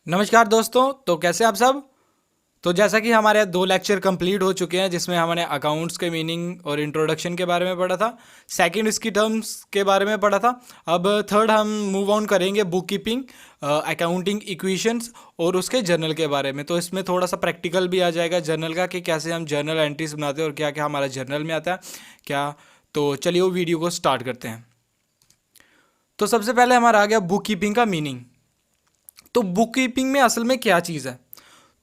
नमस्कार दोस्तों। तो कैसे आप सब। तो जैसा कि हमारे 2 लेक्चर कंप्लीट हो चुके हैं जिसमें हमने अकाउंट्स के मीनिंग और इंट्रोडक्शन के बारे में पढ़ा था। सेकंड इसकी टर्म्स के बारे में पढ़ा था। अब थर्ड हम मूव ऑन करेंगे बुक कीपिंग, अकाउंटिंग इक्वेशंस और उसके जर्नल के बारे में। तो इसमें थोड़ा सा प्रैक्टिकल भी आ जाएगा जर्नल का कि कैसे हम जर्नल एंट्रीज बनाते हैं और क्या क्या हमारा जर्नल में आता है क्या। तो चलिए वो वीडियो को स्टार्ट करते हैं। तो सबसे पहले हमारा आ गया बुक कीपिंग का मीनिंग। तो बुक कीपिंग में असल में क्या चीज़ है।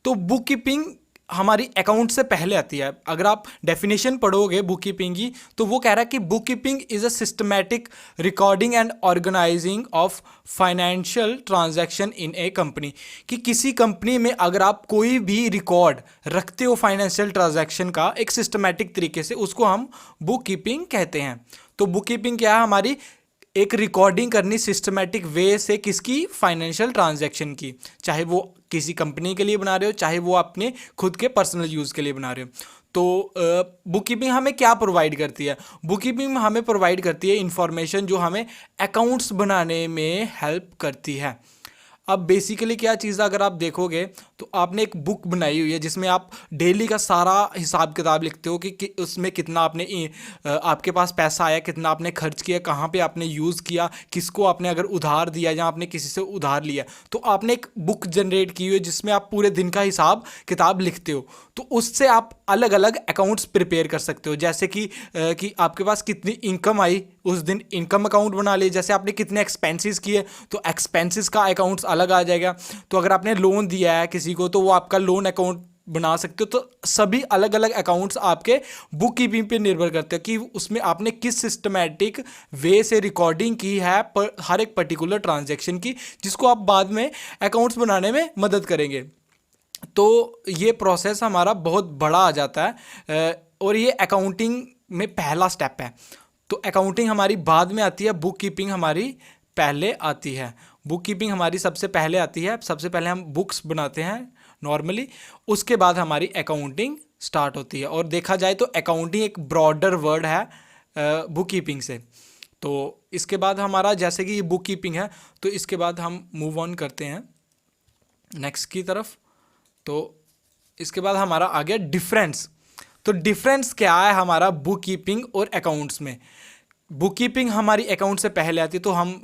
तो बुक कीपिंग हमारी अकाउंट से पहले आती है। अगर आप डेफिनेशन पढ़ोगे बुक कीपिंग की तो वो कह रहा है कि book keeping is a systematic recording and organizing of financial transaction in a company. कि किसी कंपनी में अगर आप कोई भी रिकॉर्ड रखते हो फाइनेंशियल ट्रांजैक्शन का एक सिस्टमैटिक तरीके से, उसको हम बुक कीपिंग कहते हैं। तो बुक कीपिंग क्या है, हमारी एक रिकॉर्डिंग करनी सिस्टमैटिक वे से किसकी, फाइनेंशियल ट्रांजैक्शन की। चाहे वो किसी कंपनी के लिए बना रहे हो, चाहे वो अपने खुद के पर्सनल यूज़ के लिए बना रहे हो। तो बुक कीपिंग हमें क्या प्रोवाइड करती है। बुक कीपिंग हमें प्रोवाइड करती है इंफॉर्मेशन जो हमें अकाउंट्स बनाने में हेल्प करती है। अब बेसिकली क्या चीज़ है, अगर आप देखोगे तो आपने एक बुक बनाई हुई है जिसमें आप डेली का सारा हिसाब किताब लिखते हो कि उसमें कितना आपने आपके पास पैसा आया, कितना आपने खर्च किया, कहाँ पे आपने यूज़ किया, किसको आपने अगर उधार दिया या आपने किसी से उधार लिया। तो आपने एक बुक जनरेट की हुई है जिसमें आप पूरे दिन का हिसाब किताब लिखते हो। तो उससे आप अलग अलग अकाउंट्स प्रिपेयर कर सकते हो। जैसे कि आपके पास कितनी इनकम आई, उस दिन इनकम अकाउंट बना लिए। जैसे आपने कितने एक्सपेंसेस किए तो एक्सपेंसेस का अकाउंट्स अलग आ जाएगा। तो अगर आपने लोन दिया है किसी को तो वो आपका लोन अकाउंट बना सकते हो। तो सभी अलग अलग अकाउंट्स आपके बुक कीपिंग पे निर्भर करते हैं कि उसमें आपने किस सिस्टमैटिक वे से रिकॉर्डिंग की है हर एक पर्टिकुलर ट्रांजैक्शन की, जिसको आप बाद में अकाउंट्स बनाने में मदद करेंगे। तो ये प्रोसेस हमारा बहुत बड़ा आ जाता है और ये अकाउंटिंग में पहला स्टेप है। तो अकाउंटिंग हमारी बाद में आती है, बुक कीपिंग हमारी पहले आती है। बुक कीपिंग हमारी सबसे पहले आती है। सबसे पहले हम बुक्स बनाते हैं नॉर्मली, उसके बाद हमारी अकाउंटिंग स्टार्ट होती है। और देखा जाए तो अकाउंटिंग एक ब्रॉडर वर्ड है बुक कीपिंग से। तो इसके बाद हमारा जैसे कि ये बुक कीपिंग है, तो इसके बाद हम मूव ऑन करते हैं नेक्स्ट की तरफ। तो इसके बाद हमारा आ गया डिफरेंस। तो डिफरेंस क्या है हमारा बुक कीपिंग और अकाउंट्स में। बुक कीपिंग हमारी अकाउंट से पहले आती है, तो हम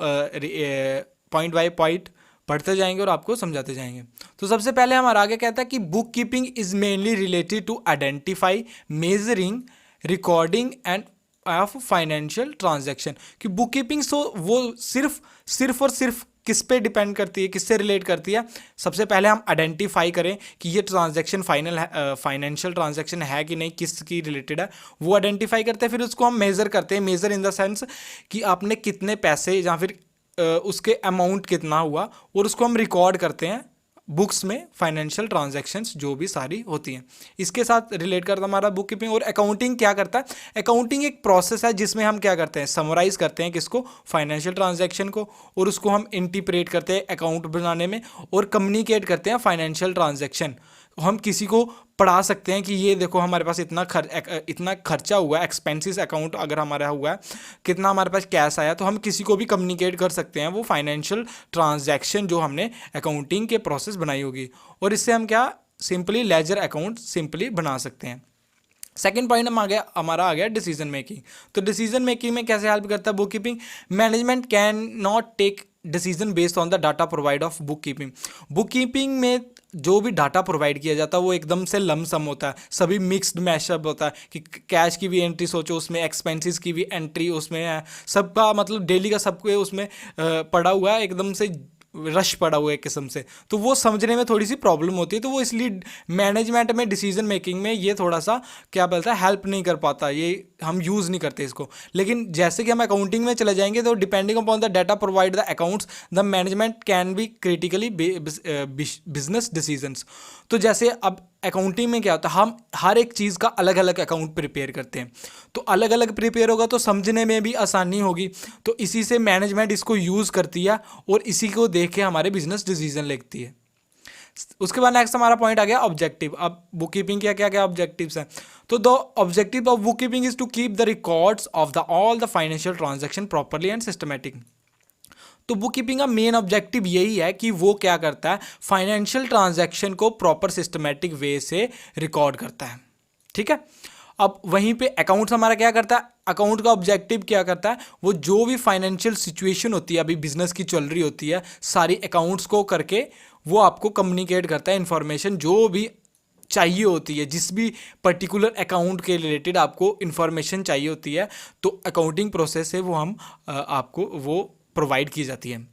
पॉइंट बाय पॉइंट पढ़ते जाएंगे और आपको समझाते जाएंगे। तो सबसे पहले हमारा आगे कहता है कि book keeping is mainly related to identify, measuring, recording and of financial transaction. कि बुक कीपिंग वो सिर्फ और सिर्फ किस पे डिपेंड करती है, किससे रिलेट करती है। सबसे पहले हम आइडेंटिफाई करें कि ये ट्रांजैक्शन फाइनेंशियल ट्रांजैक्शन है कि नहीं, किसकी रिलेटेड है, वो आइडेंटिफाई करते हैं। फिर उसको हम मेज़र करते हैं। मेज़र इन द सेंस कि आपने कितने पैसे या फिर उसके अमाउंट कितना हुआ, और उसको हम रिकॉर्ड करते हैं बुक्स में, फाइनेंशियल ट्रांजैक्शंस जो भी सारी होती हैं। इसके साथ रिलेट करता है हमारा बुक कीपिंग। और अकाउंटिंग क्या करता है, अकाउंटिंग एक प्रोसेस है जिसमें हम क्या करते हैं, समराइज करते हैं किसको, फाइनेंशियल ट्रांजैक्शन को, और उसको हम इंटीग्रेट करते हैं अकाउंट बनाने में, और कम्युनिकेट करते हैं फाइनेंशियल ट्रांजैक्शन। हम किसी को पढ़ा सकते हैं कि ये देखो हमारे पास इतना खर्चा हुआ है, एक्सपेंसेस अकाउंट अगर हमारा हुआ है, कितना हमारे पास कैश आया। तो हम किसी को भी कम्युनिकेट कर सकते हैं वो फाइनेंशियल ट्रांजैक्शन जो हमने अकाउंटिंग के प्रोसेस बनाई होगी। और इससे हम क्या, सिंपली लेजर अकाउंट सिंपली बना सकते हैं। सेकेंड पॉइंट हमारा आ गया डिसीजन मेकिंग। तो डिसीजन मेकिंग में कैसे हेल्प करता है book keeping. Management can not take decision based on the data provide of book keeping. Book keeping में जो भी डाटा प्रोवाइड किया जाता है वो एकदम से लमसम होता है, सभी मिक्स्ड मैशअप होता है। कि कैश की भी एंट्री सोचो उसमें, एक्सपेंसेस की भी एंट्री उसमें है, सबका मतलब डेली का सबको उसमें पड़ा हुआ है, एकदम से रश पड़ा हुआ है एक किस्म से। तो वो समझने में थोड़ी सी प्रॉब्लम होती है। तो वो इसलिए मैनेजमेंट में डिसीजन मेकिंग में ये थोड़ा सा क्या बोलता है, हेल्प नहीं कर पाता, ये हम यूज़ नहीं करते इसको। लेकिन जैसे कि हम अकाउंटिंग में चले जाएंगे तो depending upon the data provide the accounts the management can be critically business decisions. तो जैसे अब अकाउंटिंग में क्या होता है, हम हर एक चीज़ का अलग अलग अकाउंट प्रिपेयर करते हैं। तो अलग अलग प्रिपेयर होगा तो समझने में भी आसानी होगी। तो इसी से मैनेजमेंट इसको यूज़ करती है और इसी को देख के हमारे बिजनेस डिसीजन लेती है। उसके बाद नेक्स्ट हमारा पॉइंट आ गया ऑब्जेक्टिव। अब बुक कीपिंग क्या क्या क्या ऑब्जेक्टिव्स हैं। तो the objective of book keeping is to keep the records of the all the financial transaction properly and systematic. तो बुक कीपिंग का मेन ऑब्जेक्टिव यही है कि वो क्या करता है, फाइनेंशियल ट्रांजैक्शन को प्रॉपर सिस्टमेटिक वे से रिकॉर्ड करता है। ठीक है, अब वहीं पे अकाउंट्स हमारा क्या करता है, अकाउंट का ऑब्जेक्टिव क्या करता है, वो जो भी फाइनेंशियल सिचुएशन होती है अभी बिजनेस की चल रही होती है, सारी अकाउंट्स को करके वो आपको कम्युनिकेट करता है इन्फॉर्मेशन जो भी चाहिए होती है, जिस भी पर्टिकुलर अकाउंट के रिलेटेड आपको इन्फॉर्मेशन चाहिए होती है, तो अकाउंटिंग प्रोसेस से वो हम आपको वो प्रोवाइड की जाती है।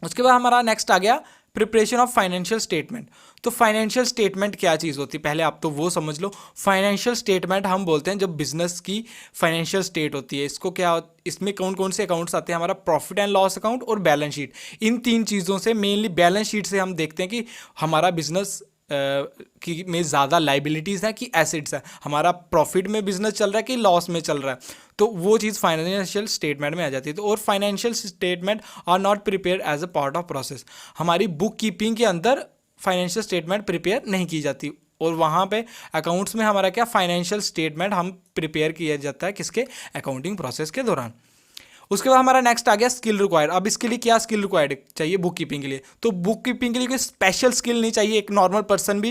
उसके बाद हमारा नेक्स्ट आ गया प्रिपरेशन ऑफ फाइनेंशियल स्टेटमेंट। तो फाइनेंशियल स्टेटमेंट क्या चीज़ होती है, पहले आप तो वो समझ लो। फाइनेंशियल स्टेटमेंट हम बोलते हैं जब बिजनेस की फाइनेंशियल स्टेट होती है, इसको क्या, इसमें कौन कौन से अकाउंट्स आते हैं, हमारा प्रॉफिट एंड लॉस अकाउंट और बैलेंस शीट। इन तीन चीज़ों से, मेनली बैलेंस शीट से हम देखते हैं कि हमारा बिजनेस की में ज़्यादा लाइबिलिटीज़ हैं कि एसिड्स हैं, हमारा प्रॉफिट में बिजनेस चल रहा है कि लॉस में चल रहा है, तो वो चीज़ फाइनेंशियल स्टेटमेंट में आ जाती है। तो और financial statement are not prepare as a part of process, हमारी बुक कीपिंग के अंदर फाइनेंशियल स्टेटमेंट प्रिपेयर नहीं की जाती, और वहाँ पे अकाउंट्स में हमारा क्या, फाइनेंशियल स्टेटमेंट हम प्रिपेयर किया जाता है किसके, अकाउंटिंग प्रोसेस के दौरान। उसके बाद हमारा नेक्स्ट आ गया स्किल रिक्वायर्ड। अब इसके लिए क्या स्किल रिक्वायर्ड चाहिए बुक कीपिंग के लिए, तो बुक कीपिंग के लिए कोई स्पेशल स्किल नहीं चाहिए, एक नॉर्मल पर्सन भी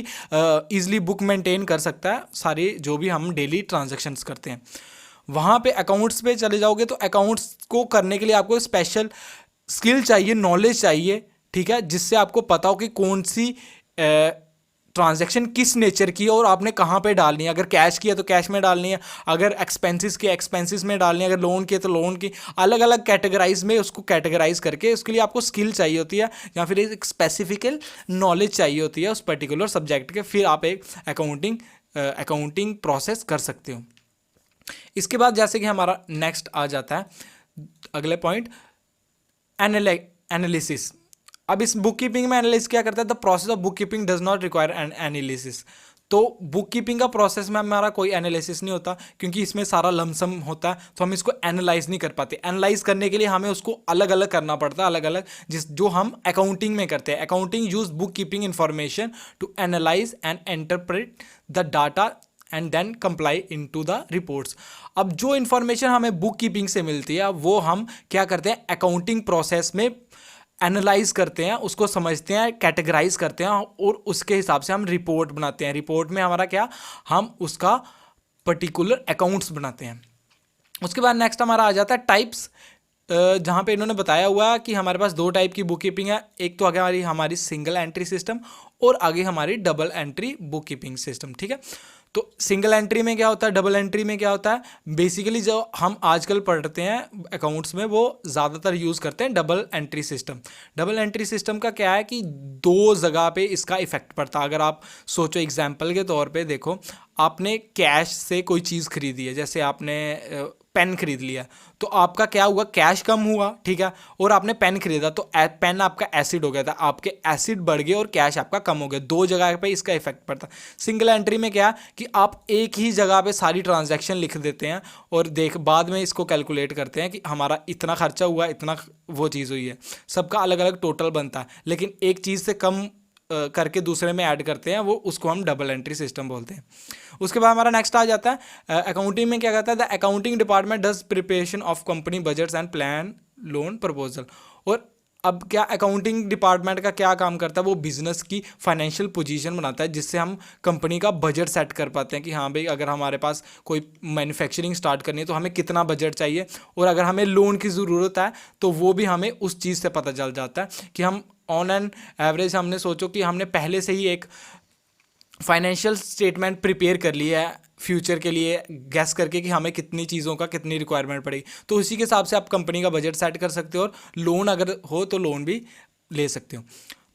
ईजिली बुक मेंटेन कर सकता है, सारे जो भी हम डेली ट्रांजेक्शन्स करते हैं। वहाँ पे अकाउंट्स पे चले जाओगे तो अकाउंट्स को करने के लिए आपको स्पेशल स्किल चाहिए, नॉलेज चाहिए, ठीक है, जिससे आपको पता हो कि कौन सी ट्रांजैक्शन किस नेचर की है और आपने कहाँ पे डालनी है। अगर कैश की है तो कैश में डालनी है, अगर एक्सपेंसेस की एक्सपेंसेस में डालनी है, अगर लोन की है तो लोन की, अलग अलग कैटेगराइज में उसको कैटेगराइज करके, उसके लिए आपको स्किल चाहिए होती है या फिर एक स्पेसिफिकल नॉलेज चाहिए होती है उस पर्टिकुलर सब्जेक्ट के, फिर आप एक अकाउंटिंग प्रोसेस कर सकते हो। इसके बाद जैसे कि हमारा नेक्स्ट आ जाता है अगले पॉइंट, एनालिसिस। अब इस बुक कीपिंग में एनालिसिस क्या करता है, the process of book keeping does not require an analysis. तो बुक कीपिंग का प्रोसेस में हमारा कोई एनालिसिस नहीं होता, क्योंकि इसमें सारा लमसम होता है, तो हम इसको एनालाइज नहीं कर पाते। एनालाइज करने के लिए हमें उसको अलग अलग करना पड़ता है, अलग अलग, जो हम अकाउंटिंग में करते हैं। Accounting use book keeping information to analyze and interpret the data and then comply in to the reports. अब जो इन्फॉर्मेशन हमें बुक कीपिंग से मिलती है वो हम क्या करते हैं, अकाउंटिंग प्रोसेस में एनालाइज करते हैं, उसको समझते हैं, कैटेगराइज करते हैं, और उसके हिसाब से हम रिपोर्ट बनाते हैं। रिपोर्ट में हमारा क्या, हम उसका पर्टिकुलर अकाउंट्स बनाते हैं। उसके बाद नेक्स्ट हमारा आ जाता है टाइप्स, जहाँ पे इन्होंने बताया हुआ है कि हमारे पास दो टाइप की बुक कीपिंग है। एक तो आगे हमारी सिंगल एंट्री सिस्टम और आगे हमारी double entry book keeping system. ठीक है, तो सिंगल एंट्री में क्या होता है, डबल एंट्री में क्या होता है, बेसिकली जो हम आजकल पढ़ते हैं अकाउंट्स में वो ज़्यादातर यूज़ करते हैं double entry system. Double entry system का क्या है कि दो जगह पे इसका इफेक्ट पड़ता है। अगर आप सोचो एग्जांपल के तौर पे देखो, आपने कैश से कोई चीज़ खरीदी है, जैसे आपने पेन खरीद लिया, तो आपका क्या हुआ, कैश कम हुआ, ठीक है, और आपने पेन खरीदा तो पेन आपका एसिड हो गया था, आपके एसिड बढ़ गए और कैश आपका कम हो गया। दो जगह पे इसका इफेक्ट पड़ता है। सिंगल एंट्री में क्या कि आप एक ही जगह पे सारी ट्रांजैक्शन लिख देते हैं और बाद में इसको कैलकुलेट करते हैं कि हमारा इतना खर्चा हुआ, इतना वो चीज़ हुई है, सबका अलग अलग टोटल बनता है, लेकिन एक चीज़ से कम करके दूसरे में ऐड करते हैं, वो उसको हम डबल एंट्री सिस्टम बोलते हैं। उसके बाद हमारा नेक्स्ट आ जाता है अकाउंटिंग में क्या कहता है, the accounting department does preparation of company budgets and plan loan proposal. और अब क्या अकाउंटिंग डिपार्टमेंट का क्या काम करता है, वो बिजनेस की फाइनेंशियल पोजीशन बनाता है, जिससे हम कंपनी का बजट सेट कर पाते हैं कि हाँ भाई अगर हमारे पास कोई मैन्युफैक्चरिंग स्टार्ट करनी है तो हमें कितना बजट चाहिए, और अगर हमें लोन की ज़रूरत है तो वो भी हमें उस चीज़ से पता चल जाता है कि हम ऑन एन एवरेज, हमने सोचो कि हमने पहले से ही एक फाइनेंशियल स्टेटमेंट प्रिपेयर कर लिया है फ्यूचर के लिए, गैस करके कि हमें कितनी चीज़ों का कितनी रिक्वायरमेंट पड़ेगी, तो उसी के हिसाब से आप कंपनी का बजट सेट कर सकते हो, और लोन अगर हो तो लोन भी ले सकते हो।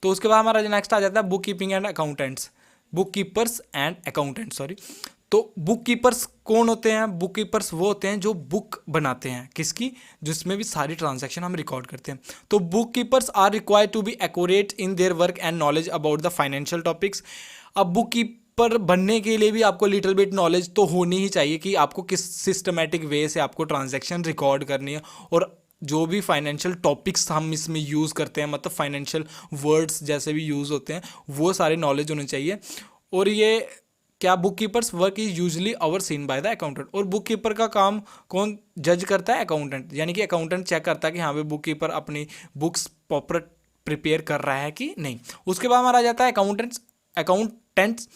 तो उसके बाद हमारा जो नेक्स्ट आ जाता है book keeping and accountants, book keepers and accountants, sorry. तो बुक कीपर्स कौन होते हैं, बुक कीपर्स वो होते हैं जो बुक बनाते हैं, किसकी, जिसमें भी सारी ट्रांजैक्शन हम रिकॉर्ड करते हैं। तो book keepers are required to be accurate in their work and knowledge about the financial topics. अब बुक कीपर बनने के लिए भी आपको लिटिल बिट नॉलेज तो होनी ही चाहिए कि आपको किस सिस्टमेटिक वे से आपको ट्रांजैक्शन रिकॉर्ड करनी है, और जो भी फाइनेंशियल टॉपिक्स हम इसमें यूज़ करते हैं, मतलब फाइनेंशियल वर्ड्स जैसे भी यूज़ होते हैं, वो सारे नॉलेज होने चाहिए। और ये क्या book keepers work is usually overseen by the accountant, और बुक कीपर का काम कौन जज करता है? अकाउंटेंट, यानी कि अकाउंटेंट चेक करता है कि हाँ भाई बुक कीपर अपनी बुक्स प्रॉपर प्रिपेयर कर रहा है कि नहीं। उसके बाद हमारा आ जाता है accountants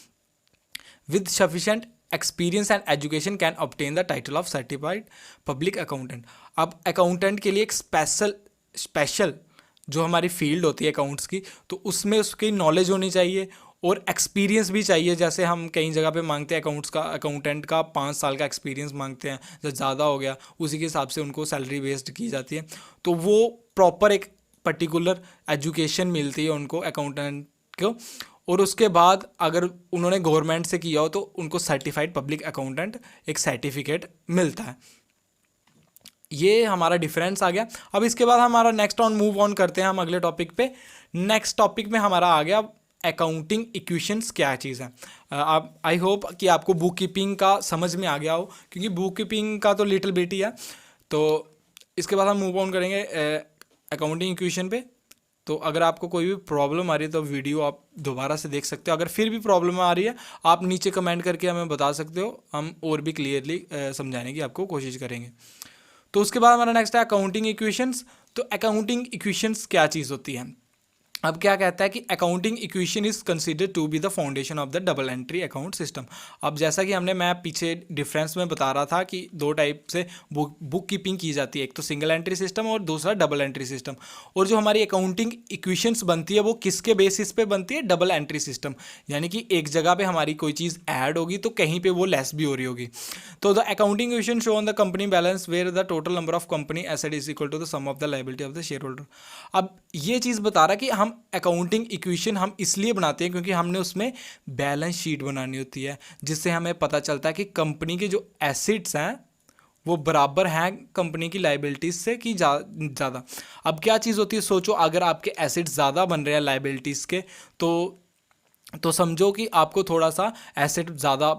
with sufficient experience and education can obtain the title of certified public accountant. अब अकाउंटेंट के लिए एक स्पेशल जो हमारी फील्ड होती है अकाउंट्स की, तो उसमें उसकी नॉलेज होनी चाहिए और एक्सपीरियंस भी चाहिए। जैसे हम कई जगह पे मांगते हैं अकाउंटेंट का 5 साल का एक्सपीरियंस मांगते हैं, जब ज़्यादा हो गया उसी के हिसाब से उनको सैलरी बेस्ड की जाती है। तो वो प्रॉपर एक पर्टिकुलर एजुकेशन मिलती है उनको अकाउंटेंट को, और उसके बाद अगर उन्होंने गवर्नमेंट से किया हो तो उनको सर्टिफाइड पब्लिक अकाउंटेंट एक सर्टिफिकेट मिलता है। ये हमारा डिफरेंस आ गया। अब इसके बाद हमारा नेक्स्ट मूव ऑन करते हैं हम अगले टॉपिक पे। नेक्स्ट टॉपिक में हमारा आ गया अकाउंटिंग इक्वेशंस क्या चीज़ है। आप आई होप कि आपको बुक कीपिंग का समझ में आ गया हो, क्योंकि बुक कीपिंग का तो लिटिल बिट ही है। तो इसके बाद हम मूव ऑन करेंगे अकाउंटिंग इक्वेशन पे। तो अगर आपको कोई भी प्रॉब्लम आ रही है तो वीडियो आप दोबारा से देख सकते हो। अगर फिर भी प्रॉब्लम आ रही है आप नीचे कमेंट करके हमें बता सकते हो, हम और भी क्लियरली समझाने की आपको कोशिश करेंगे। तो उसके बाद हमारा नेक्स्ट है अकाउंटिंग इक्वेशंस। तो अकाउंटिंग इक्वेशंस क्या चीज़ होती है? अब क्या कहता है कि accounting equation is considered to be the foundation of the double entry account system. अब जैसा कि मैं पीछे डिफरेंस में बता रहा था कि दो टाइप से बुक कीपिंग की जाती है, एक तो सिंगल एंट्री सिस्टम और दूसरा डबल एंट्री सिस्टम। और जो हमारी अकाउंटिंग इक्वेशंस बनती है वो किसके बेसिस पे बनती है? डबल एंट्री सिस्टम, यानी कि एक जगह पे हमारी कोई चीज़ ऐड होगी तो कहीं पे वो लेस भी हो रही होगी। तो the accounting equation show on the company balance where the total number of company asset is equal to the sum of the liability of the share holder. अब ये चीज़ बता रहा है कि हम अकाउंटिंग इक्वेशन हम इसलिए बनाते हैं क्योंकि हमने उसमें बैलेंस शीट बनानी होती है, जिससे हमें पता चलता है कि कंपनी के जो एसेट्स हैं वो बराबर हैं कंपनी की लाइबिलिटीज़ से कि ज़्यादा। अब क्या चीज़ होती है, सोचो अगर आपके एसेट्स ज़्यादा बन रहे हैं लाइबिलिटीज़ के, तो समझो कि आपको थोड़ा सा एसेट ज़्यादा,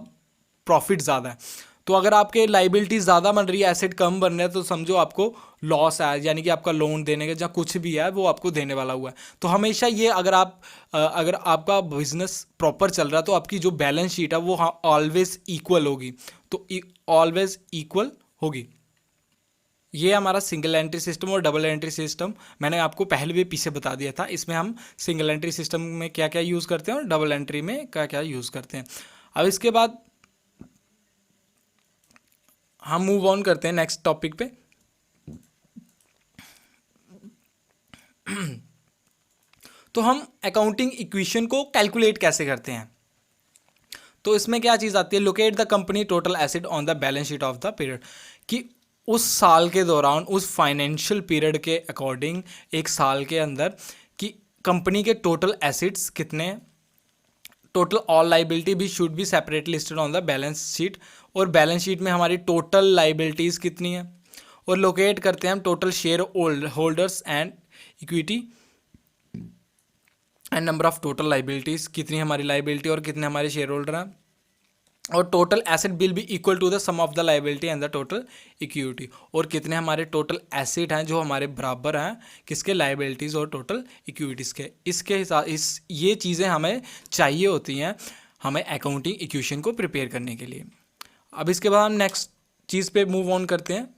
प्रॉफिट ज़्यादा है। तो अगर आपके लाइबिलिटी ज़्यादा बन रही है, एसेट कम बन रहे हैं, तो समझो आपको लॉस है, यानी कि आपका लोन देने का जहाँ कुछ भी है वो आपको देने वाला हुआ है। तो हमेशा ये अगर आपका बिजनेस प्रॉपर चल रहा है तो आपकी जो बैलेंस शीट है वो ऑलवेज इक्वल होगी, तो ऑलवेज इक्वल होगी। ये हमारा सिंगल एंट्री सिस्टम और डबल एंट्री सिस्टम मैंने आपको पहले भी पीछे बता दिया था। इसमें हम सिंगल एंट्री सिस्टम में क्या क्या यूज़ करते हैं और डबल एंट्री में क्या क्या यूज़ करते हैं। अब इसके बाद हम मूव ऑन करते हैं नेक्स्ट टॉपिक पे। तो हम अकाउंटिंग इक्वेशन को कैलकुलेट कैसे करते हैं? तो इसमें क्या चीज़ आती है, locate the company total asset on the balance sheet of the period, कि उस साल के दौरान उस फाइनेंशियल पीरियड के अकॉर्डिंग एक साल के अंदर कि कंपनी के टोटल एसेट्स कितने हैं, टोटल ऑल लाइबिलिटी भी should be separately listed on the balance sheet, और बैलेंस शीट में हमारी टोटल लाइबिलिटीज़ कितनी है, और लोकेट करते हैं हम total share holders and equity and number of total liabilities, कितनी हमारी लाइबिलिटी और कितने हमारे शेयर होल्डर हैं, और total asset will be equal to the sum of the liability and the total equity, और कितने हमारे टोटल एसेट हैं जो हमारे बराबर हैं किसके, लाइबिलिटीज़ और टोटल इक्विटीज़ के। इसके हिसाब ये चीज़ें हमें चाहिए होती हैं हमें अकाउंटिंग इक्वेशन को प्रिपेयर करने के लिए। अब इसके बाद हम नेक्स्ट चीज़ पे मूव ऑन करते हैं।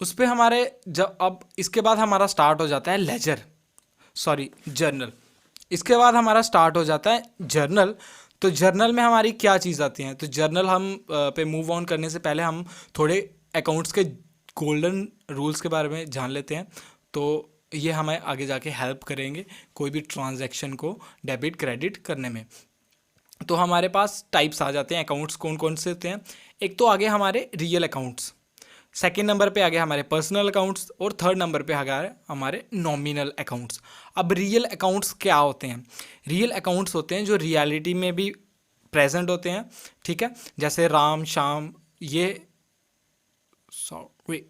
उस पर हमारे अब इसके बाद हमारा स्टार्ट हो जाता है जर्नल। इसके बाद हमारा स्टार्ट हो जाता है जर्नल। तो जर्नल में हमारी क्या चीज़ आती है? तो जर्नल हम पे मूव ऑन करने से पहले हम थोड़े अकाउंट्स के गोल्डन रूल्स के बारे में जान लेते हैं। तो ये हमें आगे जाके हेल्प करेंगे कोई भी ट्रांजैक्शन को डेबिट क्रेडिट करने में। तो हमारे पास टाइप्स आ जाते हैं अकाउंट्स कौन कौन से होते हैं। एक तो आगे हमारे रियल अकाउंट्स, सेकेंड नंबर पे आ गया हमारे पर्सनल अकाउंट्स, और थर्ड नंबर पे आ गया हमारे नॉमिनल अकाउंट्स। अब रियल अकाउंट्स क्या होते हैं? रियल अकाउंट्स होते हैं जो रियलिटी में भी प्रेजेंट होते हैं, ठीक है, जैसे राम श्याम, ये सॉरी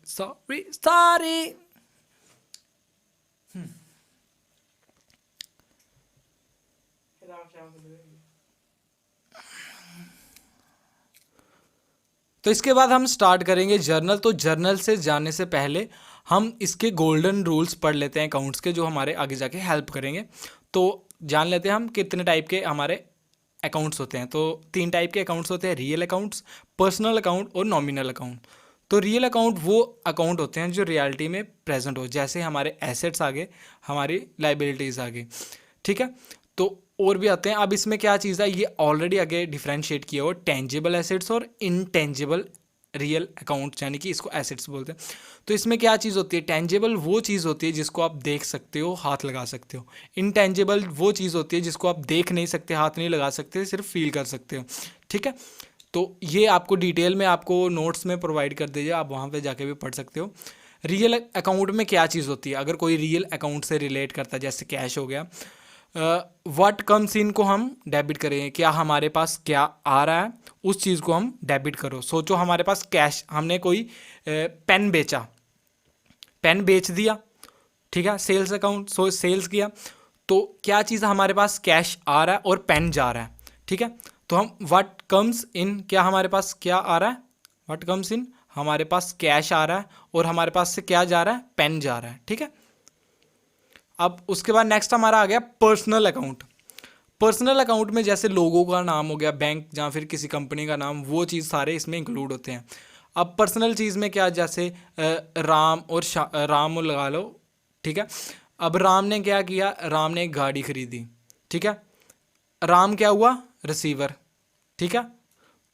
तो इसके बाद हम स्टार्ट करेंगे जर्नल। तो जर्नल से जाने से पहले हम इसके गोल्डन रूल्स पढ़ लेते हैं अकाउंट्स के, जो हमारे आगे जाके हेल्प करेंगे। तो जान लेते हैं हम कितने टाइप के हमारे अकाउंट्स होते हैं। तो 3 टाइप के अकाउंट्स होते हैं, रियल अकाउंट्स, पर्सनल अकाउंट और नॉमिनल अकाउंट। तो रियल अकाउंट वो अकाउंट होते हैं जो रियलिटी में प्रेजेंट हो, जैसे हमारे एसेट्स आगे, हमारी लाइबिलिटीज़ आगे, ठीक है। तो और भी आते हैं। अब इसमें क्या चीज़ है, ये ऑलरेडी आगे डिफ्रेंशिएट किया हो, टेंजिबल एसेट्स और इनटेंजिबल रियल अकाउंट, यानी कि इसको एसेट्स बोलते हैं। तो इसमें क्या चीज़ होती है, टेंजिबल वो चीज़ होती है जिसको आप देख सकते हो, हाथ लगा सकते हो। इनटेंजिबल वो चीज़ होती है जिसको आप देख नहीं सकते, हाथ नहीं लगा सकते, सिर्फ फील कर सकते हो, ठीक है। तो ये आपको डिटेल में आपको नोट्स में प्रोवाइड कर दीजिए, आप वहाँ पे जाके भी पढ़ सकते हो। रियल अकाउंट में क्या चीज़ होती है, अगर कोई रियल अकाउंट से रिलेट करता है, जैसे कैश हो गया, व्हाट कम्स इन को हम डेबिट करेंगे, क्या हमारे पास क्या आ रहा है उस चीज़ को हम डेबिट करो। सोचो हमारे पास कैश, हमने कोई पेन बेचा, पेन बेच दिया, ठीक है, सेल्स अकाउंट, सो सेल्स किया, तो क्या चीज़ हमारे पास कैश आ रहा है और पेन जा रहा है, ठीक है। तो हम व्हाट कम्स इन, क्या हमारे पास क्या आ रहा है, व्हाट कम्स इन, हमारे पास कैश आ रहा है और हमारे पास से क्या जा रहा है, पेन जा रहा है, ठीक है। अब उसके बाद नेक्स्ट हमारा आ गया पर्सनल अकाउंट। पर्सनल अकाउंट में जैसे लोगों का नाम हो गया, बैंक या फिर किसी कंपनी का नाम, वो चीज़ सारे इसमें इंक्लूड होते हैं। अब पर्सनल चीज़ में क्या, जैसे राम और राम लगा लो, ठीक है। अब राम ने क्या किया, राम ने एक गाड़ी खरीदी, ठीक है। राम क्या हुआ, रिसीवर, ठीक है।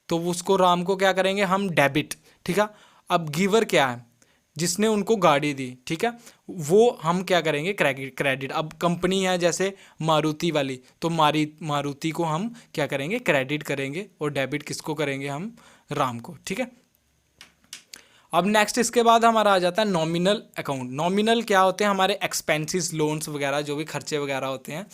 तो उसको राम को क्या करेंगे हम, डेबिट, ठीक है। अब गिवर क्या है, जिसने उनको गाड़ी दी, ठीक है, वो हम क्या करेंगे, क्रेडिट। अब कंपनी है जैसे मारुति वाली, तो मारुति को हम क्या करेंगे, क्रेडिट करेंगे, और डेबिट किसको करेंगे हम, राम को, ठीक है। अब नेक्स्ट इसके बाद हमारा आ जाता है नॉमिनल अकाउंट। नॉमिनल क्या होते हैं, हमारे एक्सपेंसेस, लोन्स वगैरह, जो भी खर्चे वगैरह होते हैं,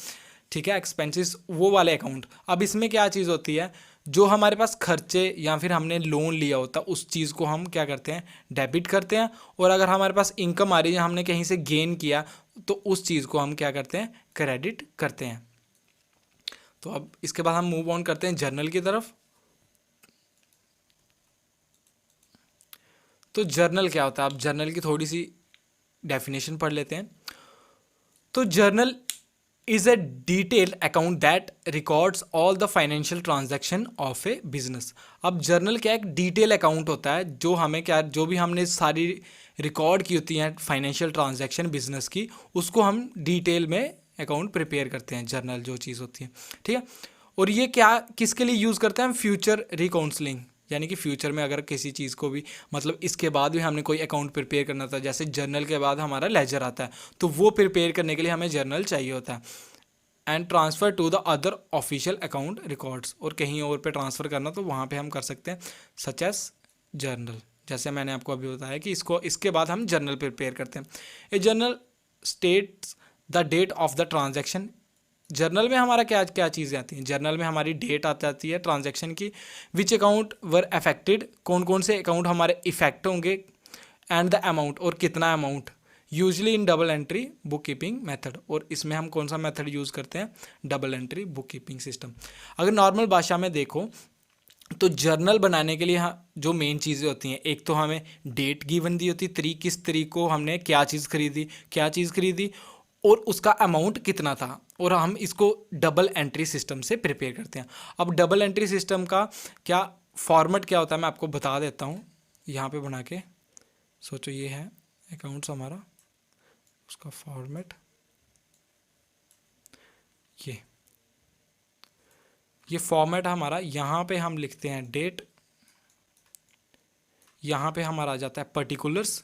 ठीक है, एक्सपेंसेस, वो वाले अकाउंट। अब इसमें क्या चीज़ होती है, जो हमारे पास खर्चे या फिर हमने लोन लिया होता है उस चीज़ को हम क्या करते हैं, डेबिट करते हैं। और अगर हमारे पास इनकम आ रही है, हमने कहीं से गेन किया, तो उस चीज़ को हम क्या करते हैं, क्रेडिट करते हैं। तो अब इसके बाद हम मूव ऑन करते हैं जर्नल की तरफ। तो जर्नल क्या होता है, अब जर्नल की थोड़ी सी डेफिनेशन पढ़ लेते हैं। तो journal is a detailed account that records all the financial transaction of A business. अब जर्नल क्या, एक डिटेल अकाउंट होता है जो हमें क्या, जो भी हमने सारी रिकॉर्ड की होती हैं फाइनेंशियल ट्रांजैक्शन बिजनेस की, उसको हम डिटेल में अकाउंट प्रिपेयर करते हैं, जर्नल जो चीज़ होती है, ठीक है। और ये क्या, किसके लिए यूज़ करते हैं हम, फ्यूचर रिकाउंसलिंग, यानी कि फ्यूचर में अगर किसी चीज़ को भी, मतलब इसके बाद भी हमने कोई अकाउंट प्रिपेयर करना था, जैसे जर्नल के बाद हमारा लेजर आता है, तो वो प्रिपेयर करने के लिए हमें जर्नल चाहिए होता है। And transfer to the other official account records, और कहीं और पे ट्रांसफ़र करना तो वहाँ पे हम कर सकते हैं, सच एस जर्नल, जैसे मैंने आपको अभी बताया कि इसके बाद हम जर्नल प्रिपेयर करते हैं। A journal states the date of the transaction. Journal में हमारा क्या क्या चीज़ें आती हैं, जर्नल में हमारी डेट आ जाती है ट्रांजैक्शन की, विच अकाउंट वर अफेक्टेड, कौन कौन से अकाउंट हमारे इफेक्ट होंगे, एंड द अमाउंट, और कितना amount, usually in double entry book keeping method. और इसमें हम कौन सा मेथड यूज़ करते हैं, double entry book keeping system. अगर नॉर्मल भाषा में देखो तो जर्नल बनाने के लिए जो मेन चीज़ें होती हैं, एक तो हमें डेट गिवन दी होती है, किस तरीक को हमने क्या चीज़ खरीदी और उसका अमाउंट कितना था, और हम इसको डबल एंट्री सिस्टम से प्रिपेयर करते हैं। अब डबल एंट्री सिस्टम का क्या फॉर्मेट क्या होता है, मैं आपको बता देता हूँ यहाँ पे बना के। सोचो ये है अकाउंट्स हमारा, उसका फॉर्मेट ये फॉर्मेट हमारा, यहाँ पे हम लिखते हैं डेट, यहाँ पे हमारा आ जाता है पर्टिकुलर्स,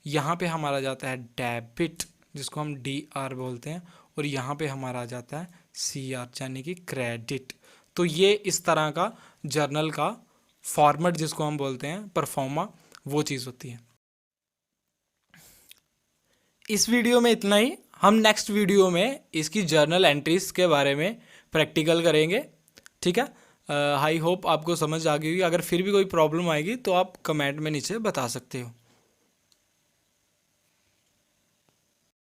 यहाँ पे हमारा जाता है डेबिट, जिसको हम DR बोलते हैं, और यहाँ पे हमारा आ जाता है CR, यानी कि क्रेडिट। तो ये इस तरह का जर्नल का फॉर्मेट, जिसको हम बोलते हैं परफॉर्मा, वो चीज़ होती है। इस वीडियो में इतना ही। हम नेक्स्ट वीडियो में इसकी जर्नल एंट्रीज के बारे में प्रैक्टिकल करेंगे, ठीक है। आई होप आपको समझ आ गई होगी। अगर फिर भी कोई प्रॉब्लम आएगी तो आप कमेंट में नीचे बता सकते हो।